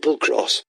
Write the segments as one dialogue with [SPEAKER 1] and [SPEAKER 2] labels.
[SPEAKER 1] gospel cross.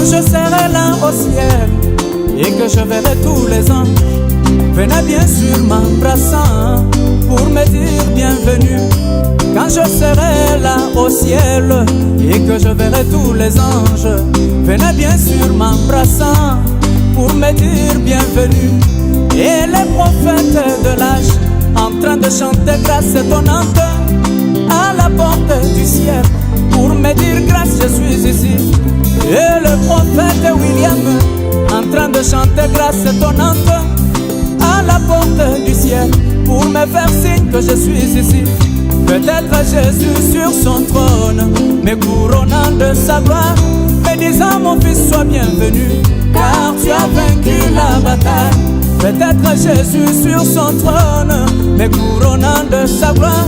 [SPEAKER 2] Je serai là au ciel et que je verrai tous les anges, venez bien sûr m'embrassant pour me dire bienvenue. Quand je serai là au ciel et que je verrai tous les anges, venez bien sûr m'embrassant pour me dire bienvenue. Et les prophètes de l'âge en train de chanter grâce étonnante à la porte du ciel pour me dire grâce, je suis ici. Et le prophète William en train de chanter grâce étonnante à la porte du ciel pour me faire signe que je suis ici. Peut-être Jésus sur son trône me couronnant de sa gloire, me disant mon fils sois bienvenu car tu as vaincu la bataille. Peut-être Jésus sur son trône me couronnant de sa gloire,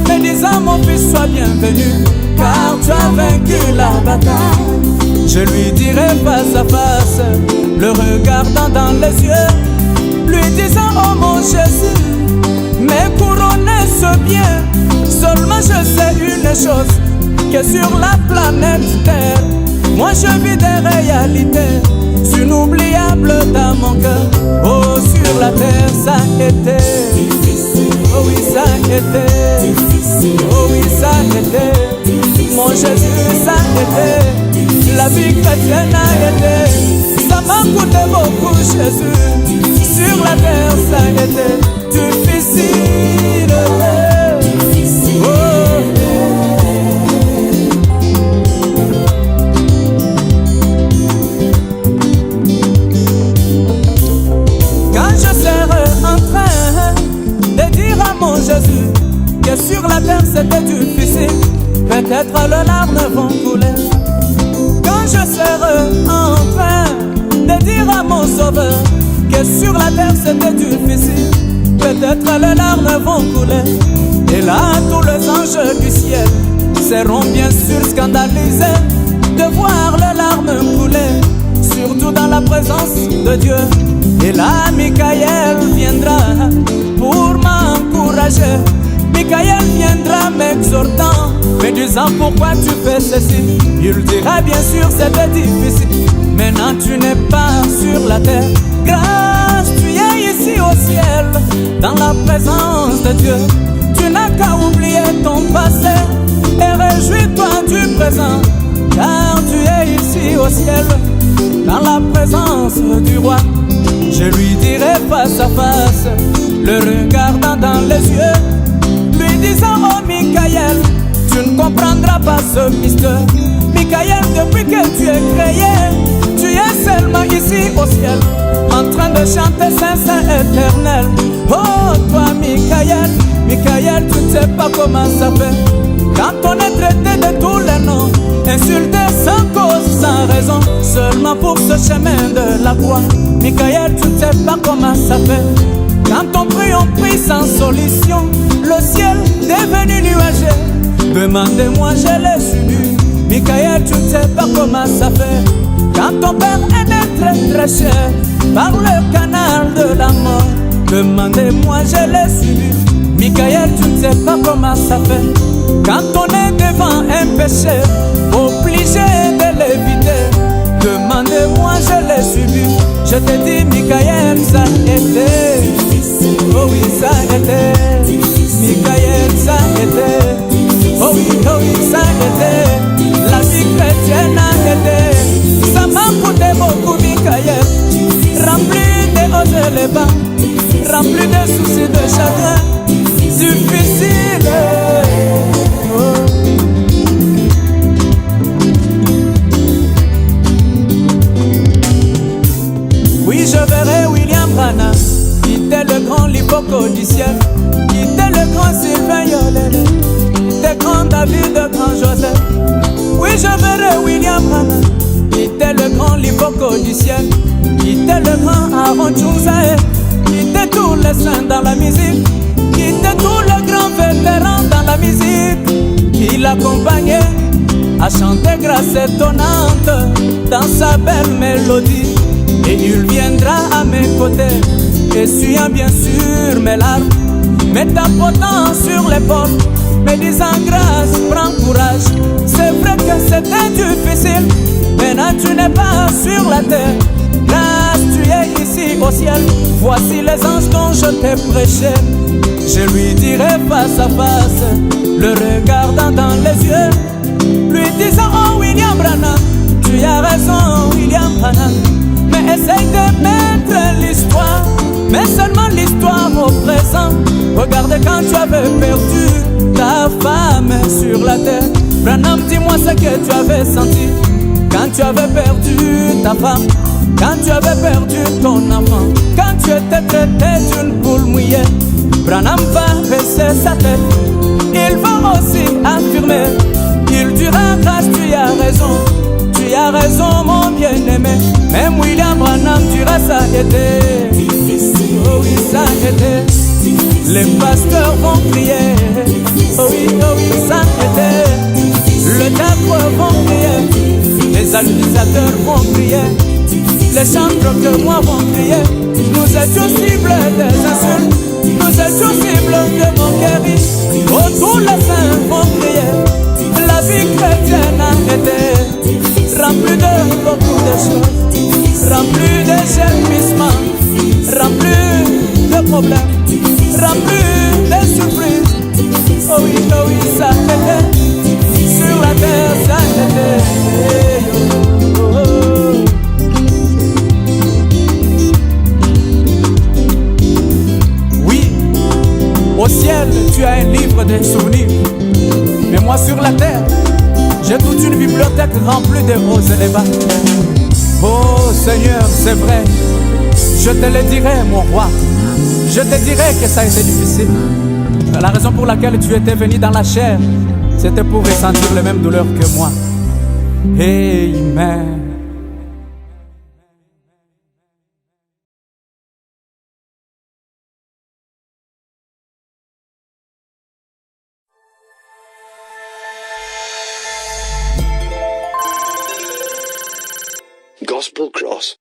[SPEAKER 2] me disant mon fils sois bienvenu car tu as vaincu la bataille. Je lui dirai face à face, le regardant dans les yeux, lui disant oh mon Jésus, mais couronner ce bien. Seulement je sais une chose, que sur la planète Terre, moi je vis des réalités inoubliables dans mon cœur. Oh sur la terre ça a été difficile, oh oui ça a été difficile, oh oui ça a été, mon Jésus ça a été. La vie chrétienne a été, ça m'a coûté beaucoup Jésus. Sur la terre ça a été difficile, oh. Quand je serai en train de dire à mon Jésus que sur la terre c'était difficile, peut-être les larmes vont couler. Quand je serai en train de dire à mon sauveur que sur la terre c'était difficile, peut-être les larmes vont couler. Et là tous les anges du ciel seront bien sûr scandalisés de voir les larmes couler, surtout dans la présence de Dieu. Et là Michael viendra pour m'encourager, Michael viendra m'exhortant, me disant pourquoi tu fais ceci. Il dira bien sûr c'était difficile, maintenant tu n'es pas sur la terre. Grâce, tu es ici au ciel, dans la présence de Dieu. Tu n'as qu'à oublier ton passé et réjouis-toi du présent, car tu es ici au ciel, dans la présence du roi. Je lui dirai face à face, le regardant dans les yeux, lui disant oh Michael, tu ne comprendras pas ce mystère. Michael, depuis que tu es créé, tu es seulement ici au ciel, en train de chanter Saint, Saint éternel. Oh toi Michael, Michael, tu ne sais pas comment ça fait quand on est traité de tous les noms, insulté sans cause, sans raison, seulement pour ce chemin de la croix. Michael, tu ne sais pas comment ça fait quand on prie sans solution, le ciel devenu nuageux. Demandez-moi, je l'ai suivi. Michael, tu ne sais pas comment ça fait quand ton père est très très cher par le canal de la mort. Demandez-moi, je l'ai suivi. Michael, tu ne sais pas comment ça fait quand on est devant un péché, obligé de l'éviter. Demandez-moi, je l'ai suivi. Je te dis, Michael, ça a été difficile. Oh oui, ça a été difficile. Michael, ça a été. Oh oui, ça a été. La vie chrétienne a été. Ça m'a coûté beaucoup, Michael. Rempli de hauts et les bas, rempli de soucis, de chagrin. Difficile. Oh. Liboko du ciel. Qui était le grand Sylvain Yolele, qui était grand David, le grand Joseph. Oui, je verrai William Branham. Qui était le grand Liboko du ciel, qui était le grand Aaron Chouzae, qui était tous les saints dans la musique, qui était tous les grands vétérans dans la musique, qui l'accompagnait à chanter grâce étonnante dans sa belle mélodie. Et il viendra à mes côtés, essuyant bien sûr mes larmes, me tapotant sur l'épaule, me disant grâce, prends courage. C'est vrai que c'était difficile, maintenant tu n'es pas sur la terre, grâce tu es ici au ciel. Voici les anges dont je t'ai prêché. Je lui dirai face à face, le regardant dans les yeux, lui disant oh William Branham, tu as raison William Branham, mais essaye de mettre l'histoire, mais seulement l'histoire au présent. Regarde quand tu avais perdu ta femme sur la terre. Branham, dis-moi ce que tu avais senti quand tu avais perdu ta femme, quand tu avais perdu ton enfant, quand tu étais traité d'une poule mouillée. Branham va baisser sa tête, il va aussi affirmer, il dira grâce, tu as raison, tu as raison mon bien-aimé. Même William Branham dira ça a été difficile, oh oui ça a été. Les pasteurs vont crier, oh oui ça a été. Le diable vont crier, les administrateurs vont crier, les chantres que moi vont crier. Nous étions cibles des insultes, nous étions cibles de moqueries. Oh tous les saints vont crier, la vie chrétienne a été remplie de beaucoup de choses, remplie de gémissements, remplie de problèmes, remplie de surprises. Oh oui ça a été. Sur la terre, ça a été. Oui, au ciel, tu as un livre de souvenirs. Mais moi, sur la terre, j'ai toute une bibliothèque remplie de hauts et de bas. Oh Seigneur, c'est vrai, je te le dirai, mon roi. Je te dirai que ça a été difficile. La raison pour laquelle tu étais venu dans la chair, c'était pour ressentir les mêmes douleurs que moi. Amen.
[SPEAKER 1] Gospel Cross.